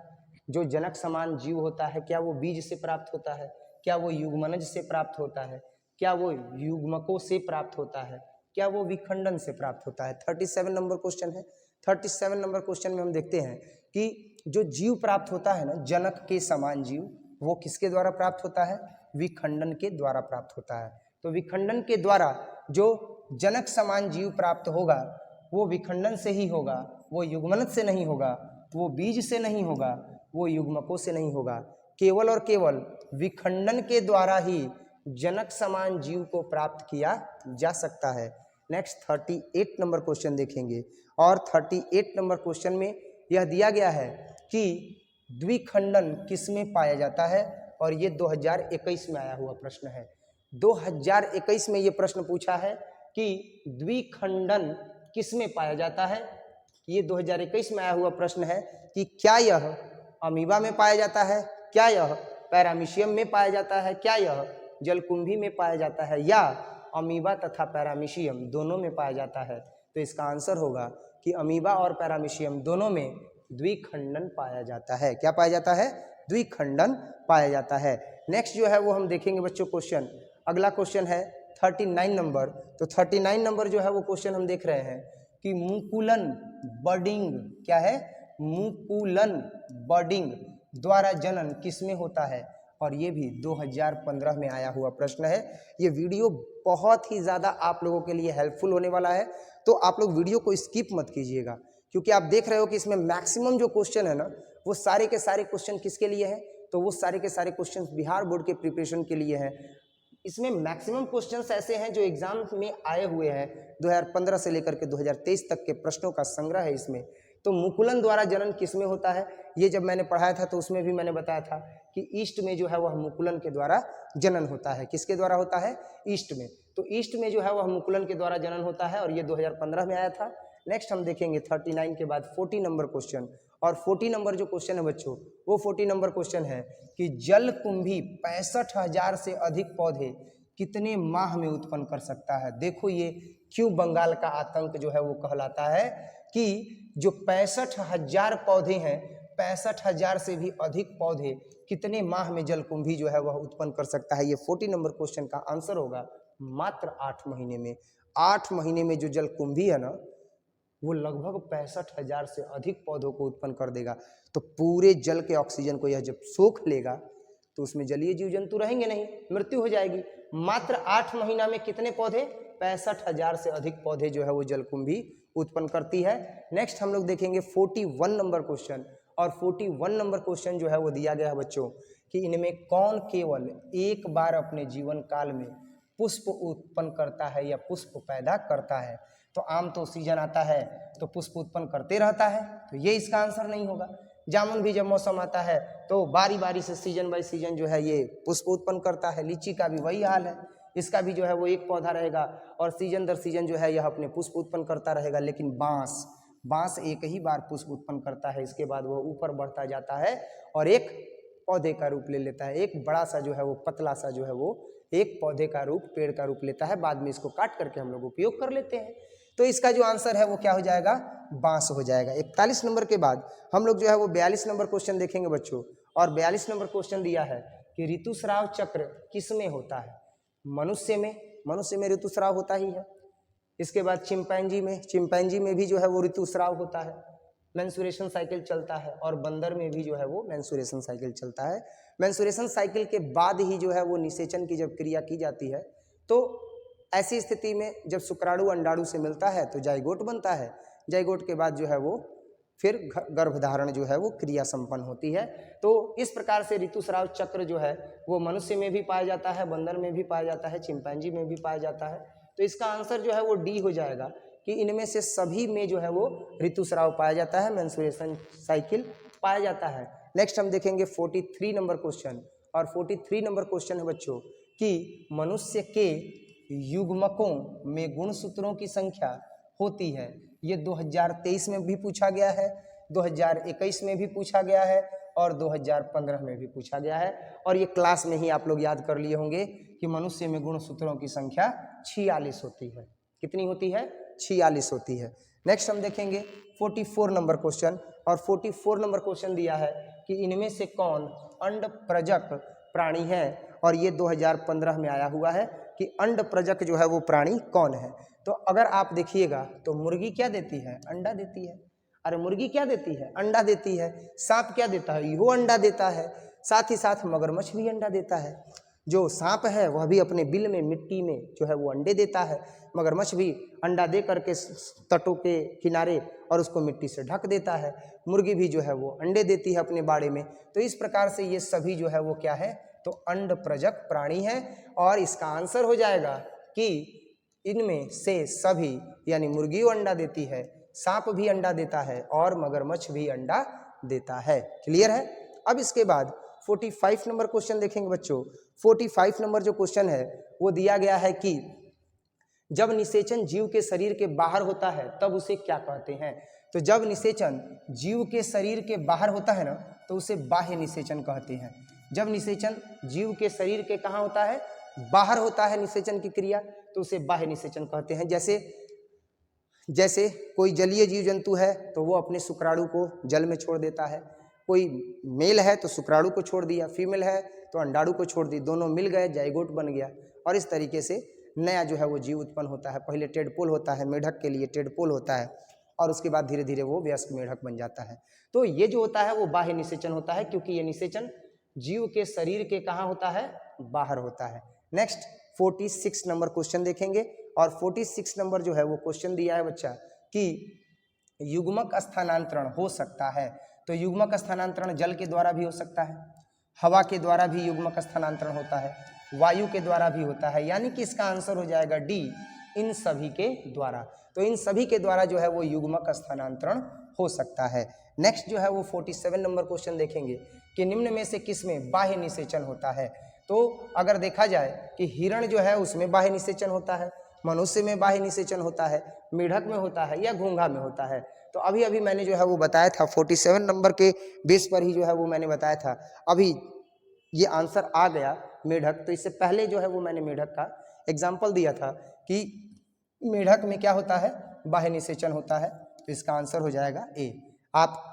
जो जनक समान जीव होता है क्या वो बीज से प्राप्त होता है, क्या वो युग्मनज से प्राप्त होता है, क्या वो युग्मकों से प्राप्त होता है, क्या वो विखंडन से प्राप्त होता है। 37 नंबर क्वेश्चन है। 37 नंबर क्वेश्चन में हम देखते हैं कि जो जीव प्राप्त होता है ना, जनक के समान जीव, वो किसके द्वारा प्राप्त होता है, विखंडन के द्वारा प्राप्त होता है। तो विखंडन के द्वारा जो जनक समान जीव प्राप्त होगा वो विखंडन से ही होगा, वो युग्मनज से नहीं होगा, वो बीज से नहीं होगा, वो युग्मकों से नहीं होगा। केवल और केवल विखंडन के द्वारा ही जनक समान जीव को प्राप्त किया जा सकता है। नेक्स्ट 38 नंबर क्वेश्चन देखेंगे। और 38 नंबर क्वेश्चन में यह दिया गया है कि द्विखंडन किसमें पाया जाता है, और ये 2021 में आया हुआ प्रश्न है। 2021 में ये प्रश्न पूछा है कि द्विखंडन किसमें पाया जाता है। ये 2021 में आया हुआ प्रश्न है कि क्या यह अमीबा में पाया जाता है, क्या यह पैरामीशियम में पाया जाता है, क्या यह जलकुंभी में पाया जाता है, या अमीबा तथा पैरामीशियम दोनों में पाया जाता है। तो इसका आंसर होगा कि अमीबा और पैरामीशियम दोनों में द्विखंडन पाया जाता है। क्या पाया जाता है, द्विखंडन पाया जाता है। नेक्स्ट जो है वो हम देखेंगे बच्चों क्वेश्चन। अगला क्वेश्चन है 39 नंबर। तो 39 नंबर जो है वो क्वेश्चन हम देख रहे हैं कि मुकुलन बर्डिंग, क्या है, मुकुलन बर्डिंग द्वारा जनन किसमें होता है। और ये भी 2015 में आया हुआ प्रश्न है। ये वीडियो बहुत ही ज़्यादा आप लोगों के लिए हेल्पफुल होने वाला है, तो आप लोग वीडियो को स्किप मत कीजिएगा, क्योंकि आप देख रहे हो कि इसमें मैक्सिमम जो क्वेश्चन है ना वो सारे के सारे क्वेश्चन किसके लिए हैं, तो वो सारे के सारे क्वेश्चन बिहार बोर्ड के प्रिपरेशन के लिए हैं। इसमें मैक्सिमम क्वेश्चंस ऐसे हैं जो एग्जाम में आए हुए हैं, 2015 से लेकर के 2023 तक के प्रश्नों का संग्रह है इसमें। तो मुकुलन द्वारा जनन किसमें होता है, ये जब मैंने पढ़ाया था तो उसमें भी मैंने बताया था कि ईस्ट में जो है वह मुकुलन के द्वारा जनन होता है। किसके द्वारा होता है, ईस्ट में। तो ईस्ट में जो है वह मुकुलन के द्वारा जनन होता है, और ये 2015 में आया था। नेक्स्ट हम देखेंगे 39 के बाद 40 नंबर क्वेश्चन। और 40 नंबर जो क्वेश्चन है बच्चों, वो 40 नंबर क्वेश्चन है कि जलकुंभी 65,000 से अधिक पौधे कितने माह में उत्पन्न कर सकता है। देखो ये क्यों बंगाल का आतंक जो है वो कहलाता है कि जो 65,000 पौधे हैं, 65,000 से भी अधिक पौधे कितने माह में जलकुंभी जो है वह उत्पन्न कर सकता है। ये 40 नंबर क्वेश्चन का आंसर होगा मात्र 8 महीने में। 8 महीने में जो जलकुंभी है ना वो लगभग 65,000 से अधिक पौधों को उत्पन्न कर देगा। तो पूरे जल के ऑक्सीजन को यह जब सोख लेगा तो उसमें जलीय जीव जंतु रहेंगे नहीं, मृत्यु हो जाएगी। मात्र 8 महीना में कितने पौधे, 65,000 से अधिक पौधे जो है वो जलकुंभी उत्पन्न करती है। नेक्स्ट हम लोग देखेंगे 41 नंबर क्वेश्चन। और 41 नंबर क्वेश्चन जो है वो दिया गया है बच्चों कि इनमें कौन केवल एक बार अपने जीवन काल में पुष्प उत्पन्न करता है या पुष्प पैदा करता है। तो आम तो सीजन आता है तो पुष्प उत्पन्न करते रहता है, तो ये इसका आंसर नहीं होगा। जामुन भी जब मौसम आता है तो बारी बारी से सीजन बाई सीजन जो है ये पुष्प उत्पन्न करता है। लीची का भी वही हाल है, इसका भी जो है वो एक पौधा रहेगा और सीजन दर सीजन जो है यह अपने पुष्प उत्पन्न करता रहेगा। लेकिन बांस एक ही बार पुष्प उत्पन्न करता है, इसके बाद वह ऊपर बढ़ता जाता है और एक पौधे का रूप ले लेता है। एक बड़ा सा जो है वो पतला सा जो है वो एक पौधे का रूप, पेड़ का रूप लेता है। बाद में इसको काट करके हम लोग उपयोग कर लेते हैं। तो इसका जो आंसर है वो क्या हो जाएगा, बांस हो जाएगा। 41 नंबर के बाद हम लोग जो है वो 42 नंबर क्वेश्चन देखेंगे बच्चों। और 42 नंबर क्वेश्चन दिया है कि ऋतुस्राव चक्र किस में होता है? मनुष्य में ऋतुस्राव होता ही है। इसके बाद चिंपैंजी में भी जो है वो ऋतुस्राव होता है, मेंस्ट्रुएशन साइकिल चलता है। और बंदर में भी जो है वो मेंस्ट्रुएशन साइकिल चलता है। मेंस्ट्रुएशन साइकिल के बाद ही जो है वो निषेचन की जब क्रिया की जाती है, तो ऐसी स्थिति में जब शुक्राणु अंडाणु से मिलता है तो जाइगोट बनता है। जाइगोट के बाद जो है वो फिर गर्भधारण जो है वो क्रिया संपन्न होती है। तो इस प्रकार से ऋतुस्राव चक्र जो है वो मनुष्य में भी पाया जाता है, बंदर में भी पाया जाता है, चिंपैंजी में भी पाया जाता है। तो इसका आंसर जो है वो डी हो जाएगा कि इनमें से सभी में जो है वो ऋतुस्राव पाया जाता है, मेंस्ट्रुएशन साइकिल पाया जाता है। नेक्स्ट हम देखेंगे 43 नंबर क्वेश्चन। और 43 नंबर क्वेश्चन है बच्चों कि मनुष्य के युग्मकों में गुणसूत्रों की संख्या होती है। ये 2023 में भी पूछा गया है, 2021 में भी पूछा गया है और 2015 में भी पूछा गया है। और ये क्लास में ही आप लोग याद कर लिए होंगे कि मनुष्य में गुणसूत्रों की संख्या 46 होती है। कितनी होती है? 46 होती है। नेक्स्ट हम देखेंगे 44 नंबर क्वेश्चन। और 44 नंबर क्वेश्चन दिया है कि इनमें से कौन अंड प्रजक प्राणी है। और ये 2015 में आया हुआ है कि अंड प्रजक जो है वो प्राणी कौन है। तो अगर आप देखिएगा तो मुर्गी क्या देती है? अंडा देती है। अरे मुर्गी क्या देती है? अंडा देती है। सांप क्या देता है? यो अंडा देता है। साथ ही साथ मगरमच्छ भी अंडा देता है। जो सांप है वह भी अपने बिल में मिट्टी में जो है वो अंडे देता है। मगरमच्छ भी अंडा दे करके तटों के किनारे और उसको मिट्टी से ढक देता है। मुर्गी भी जो है वो अंडे देती है अपने बाड़े में। तो इस प्रकार से ये सभी जो है वो क्या है? तो अंड प्रजक प्राणी है। और इसका आंसर हो जाएगा कि इनमें से सभी, यानी मुर्गी अंडा देती है, सांप भी अंडा देता है और मगरमच्छ भी अंडा देता है। क्लियर है? अब इसके बाद 45 नंबर क्वेश्चन देखेंगे बच्चों। 45 नंबर जो क्वेश्चन है वो दिया गया है कि जब निषेचन जीव के शरीर के बाहर होता है तब उसे क्या कहते हैं? तो जब निषेचन जीव के शरीर के बाहर होता है ना तो उसे बाह्य निषेचन कहते हैं। जब निषेचन जीव के शरीर के कहाँ होता है? बाहर होता है निषेचन की क्रिया, तो उसे बाह्य निषेचन कहते हैं। जैसे कोई जलीय जीव जंतु है तो वो अपने शुक्राणु को जल में छोड़ देता है। कोई मेल है तो शुक्राणु को छोड़ दिया, फीमेल है तो अंडाणु को छोड़ दी, दोनों मिल गए, जाइगोट बन गया। और इस तरीके से नया जो है वो जीव उत्पन्न होता है। पहले टेडपोल होता है, मेढक के लिए टेडपोल होता है, और उसके बाद धीरे धीरे वो वयस्क मेढक बन जाता है। तो ये जो होता है वो बाह्य निषेचन होता है, क्योंकि ये निषेचन जीव के शरीर के कहाँ होता है? बाहर होता है। नेक्स्ट 46 नंबर क्वेश्चन देखेंगे। और 46 नंबर जो है वो क्वेश्चन दिया है बच्चा कि युग्मक स्थानांतरण हो सकता है। तो युग्मक स्थानांतरण जल के द्वारा भी हो सकता है, हवा के द्वारा भी युग्मक स्थानांतरण होता है, वायु के द्वारा भी होता है। यानी कि इसका आंसर हो जाएगा डी, इन सभी के द्वारा। तो इन सभी के द्वारा जो है वो युग्मक स्थानांतरण हो सकता है। नेक्स्ट जो है वो 47 नंबर क्वेश्चन देखेंगे कि निम्न में से किस में बाह्य निषेचन होता है। तो अगर देखा जाए कि हिरण जो है उसमें बाह्य निषेचन होता है, मनुष्य में बाह्य निषेचन होता है, मेढक में होता है या घोंघा में होता है। तो अभी अभी मैंने जो है वो बताया था 47 नंबर के बेस पर ही जो है वो मैंने बताया था। अभी ये आंसर आ गया मेढक। तो इससे पहले जो है वो मैंने मेढक का एग्जाम्पल दिया था कि मेढक में क्या होता है? बाह्य निषेचन होता है। तो इसका आंसर हो जाएगा ए। आप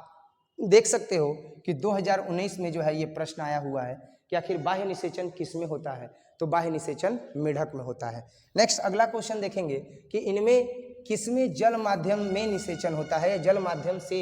देख सकते हो कि 2019 में जो है ये प्रश्न आया हुआ है कि आखिर बाह्य निषेचन किस में होता है। तो बाह्य निषेचन मेढक में होता है। नेक्स्ट अगला क्वेश्चन देखेंगे कि इनमें किसमें जल माध्यम में निषेचन होता है या जल माध्यम से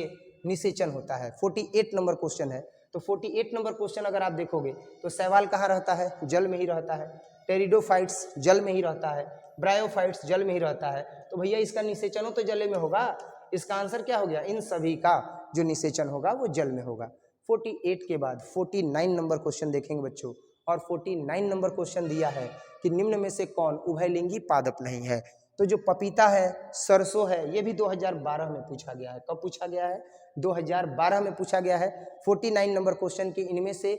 निषेचन होता है। 48 नंबर क्वेश्चन है। तो 48 नंबर क्वेश्चन अगर आप देखोगे तो शैवाल कहाँ रहता है? जल में ही रहता है। टेरिडोफाइट्स जल में ही रहता है। ब्रायोफाइट्स जल में ही रहता है। तो भैया इसका निषेचन हो तो जल में होगा। इसका आंसर क्या हो गया? इन सभी का जो निषेचन होगा वो जल में होगा। 48 के बाद 49 नंबर क्वेश्चन देखेंगे बच्चों। और 49 नंबर क्वेश्चन दिया है कि निम्न में से कौन उभयलिंगी पादप नहीं है। तो जो पपीता है, सरसों है, ये भी 2012 में पूछा गया है। कब पूछा गया है? 2012 में पूछा गया है 49 नंबर क्वेश्चन की इनमें से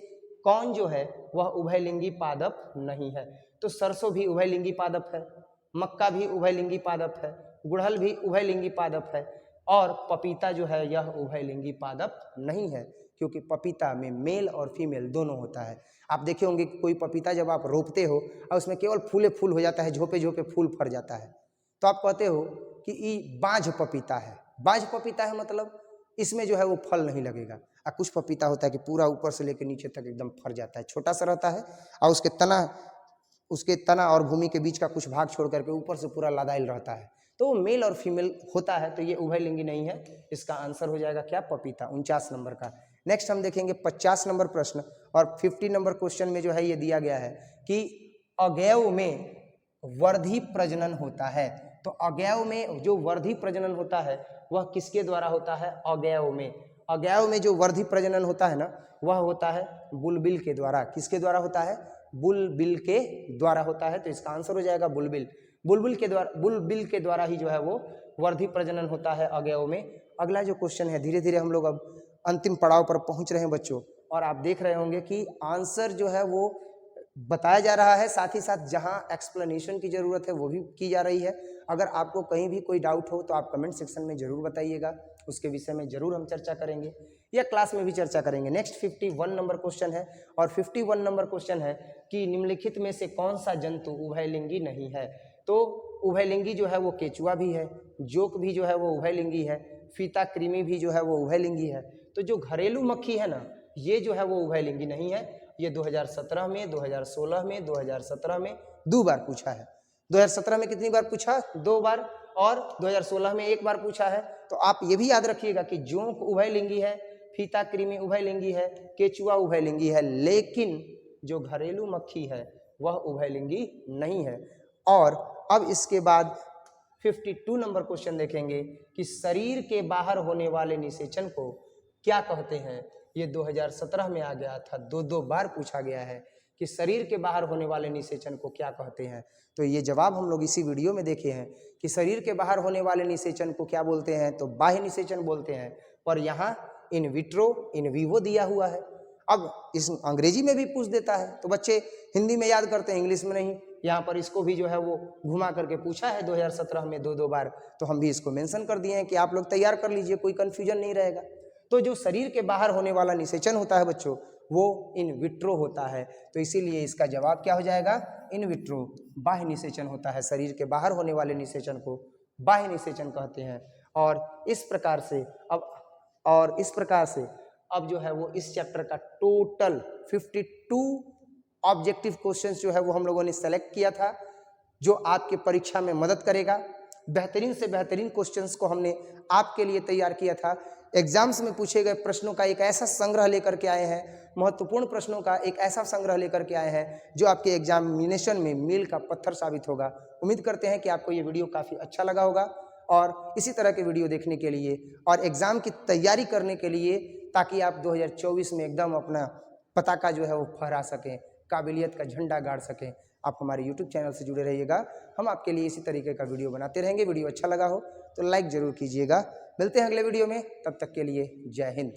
कौन जो है वह उभयलिंगी पादप नहीं है। तो सरसों भी उभयलिंगी पादप है, मक्का भी उभयलिंगी पादप है, गुड़हल भी उभयलिंगी पादप है, और पपीता जो है यह उभयलिंगी पादप नहीं है, क्योंकि पपीता में मेल और फीमेल दोनों होता है। आप देखे होंगे कि कोई पपीता जब आप रोपते हो और उसमें केवल फूले फूल हो जाता है, झोंपे झोंपे फूल फर जाता है, तो आप कहते हो कि ये बाझ पपीता है। बाझ पपीता है मतलब इसमें जो है वो फल नहीं लगेगा। और कुछ पपीता होता है कि पूरा ऊपर से लेकर नीचे तक एकदम फर जाता है, छोटा सा रहता है और उसके तना और भूमि के बीच का कुछ भाग छोड़ करके ऊपर से पूरा लदाइल रहता है। तो वो मेल और फीमेल होता है, तो ये उभयलिंगी नहीं है। इसका आंसर हो जाएगा क्या? पपीता, 49 नंबर का। नेक्स्ट हम देखेंगे 50 नंबर प्रश्न और 50 नंबर क्वेश्चन में जो है ये दिया गया है कि अवयव में वर्धी प्रजनन होता है। तो अवयव में जो वर्धी प्रजनन होता है वह किसके द्वारा होता है? अवयव में जो वर्धी प्रजनन होता है ना, वह होता है बुलबिल के द्वारा। किसके द्वारा होता है? बुलबिल के द्वारा होता है। तो इसका आंसर हो जाएगा बुलबिल। बुलबिल के द्वारा ही जो है वो वर्धी प्रजनन होता है अवयव में। अगला जो क्वेश्चन है, धीरे धीरे हम लोग अब अंतिम पड़ाव पर पहुंच रहे हैं बच्चों, और आप देख रहे होंगे कि आंसर जो है वो बताया जा रहा है, साथ ही साथ जहां एक्सप्लेनेशन की जरूरत है वो भी की जा रही है। अगर आपको कहीं भी कोई डाउट हो तो आप कमेंट सेक्शन में जरूर बताइएगा, उसके विषय में जरूर हम चर्चा करेंगे या क्लास में भी चर्चा करेंगे। नेक्स्ट 51 नंबर क्वेश्चन है और 51 नंबर क्वेश्चन है कि निम्नलिखित में से कौन सा जंतु उभयलिंगी नहीं है? तो उभयलिंगी जो है वो केचुआ भी है, जोक भी जो है वो उभयलिंगी है, फीता कृमि भी जो है वो उभयलिंगी है। तो जो घरेलू मक्खी है ना, ये जो है वो उभयलिंगी नहीं है। ये 2017 में, 2016 में, 2017 में 2 बार पूछा है। 2017 में कितनी बार पूछा? 2 बार, और 2016 में 1 बार पूछा है। तो आप ये भी याद रखिएगा कि जोंक उभयलिंगी है, फीता कृमि उभयलिंगी है, केचुआ उभयलिंगी है, लेकिन जो घरेलू मक्खी है वह उभयलिंगी नहीं है। और अब इसके बाद 52 नंबर क्वेश्चन देखेंगे कि शरीर के बाहर होने वाले निषेचन को क्या कहते हैं? ये 2017 में आ गया था, 2 बार पूछा गया है कि शरीर के बाहर होने वाले निषेचन को क्या कहते हैं। तो ये जवाब हम लोग इसी वीडियो में देखे हैं कि शरीर के बाहर होने वाले निषेचन को क्या बोलते हैं? तो बाह्य निषेचन बोलते हैं। पर यहाँ इन विट्रो, इन विवो दिया हुआ है। अब इस अंग्रेजी में भी पूछ देता है तो बच्चे हिंदी में याद करते हैं, इंग्लिश में नहीं। यहाँ पर इसको भी जो है वो घुमा करके पूछा है 2017 में 2 बार, तो हम भी इसको मेंशन कर दिए हैं कि आप लोग तैयार कर लीजिए, कोई कंफ्यूजन नहीं रहेगा। तो जो शरीर के बाहर होने वाला निषेचन होता है बच्चों, वो इन विट्रो होता है। तो इसीलिए इसका जवाब क्या हो जाएगा? इन विट्रो, बाह्य निषेचन होता है। शरीर के बाहर होने वाले निषेचन को बाह्य निषेचन कहते हैं। और इस प्रकार से अब जो है वो इस चैप्टर का टोटल 52 ऑब्जेक्टिव क्वेश्चंस जो है वो हम लोगों ने सेलेक्ट किया था, जो आपके परीक्षा में मदद करेगा। बेहतरीन से बेहतरीन क्वेश्चंस को हमने आपके लिए तैयार किया था। एग्जाम्स में पूछे गए प्रश्नों का एक ऐसा संग्रह लेकर के आए हैं, महत्वपूर्ण प्रश्नों का एक ऐसा संग्रह लेकर के आए हैं जो आपके एग्जामिनेशन में मील का पत्थर साबित होगा। उम्मीद करते हैं कि आपको ये वीडियो काफ़ी अच्छा लगा होगा, और इसी तरह के वीडियो देखने के लिए और एग्ज़ाम की तैयारी करने के लिए, ताकि आप 2024 में एकदम अपना पताका जो है वो फहरा सकें, काबिलियत का झंडा गाड़ सकें, आप हमारे YouTube चैनल से जुड़े रहिएगा। हम आपके लिए इसी तरीके का वीडियो बनाते रहेंगे। वीडियो अच्छा लगा हो तो लाइक ज़रूर कीजिएगा। मिलते हैं अगले वीडियो में, तब तक के लिए जय हिंद।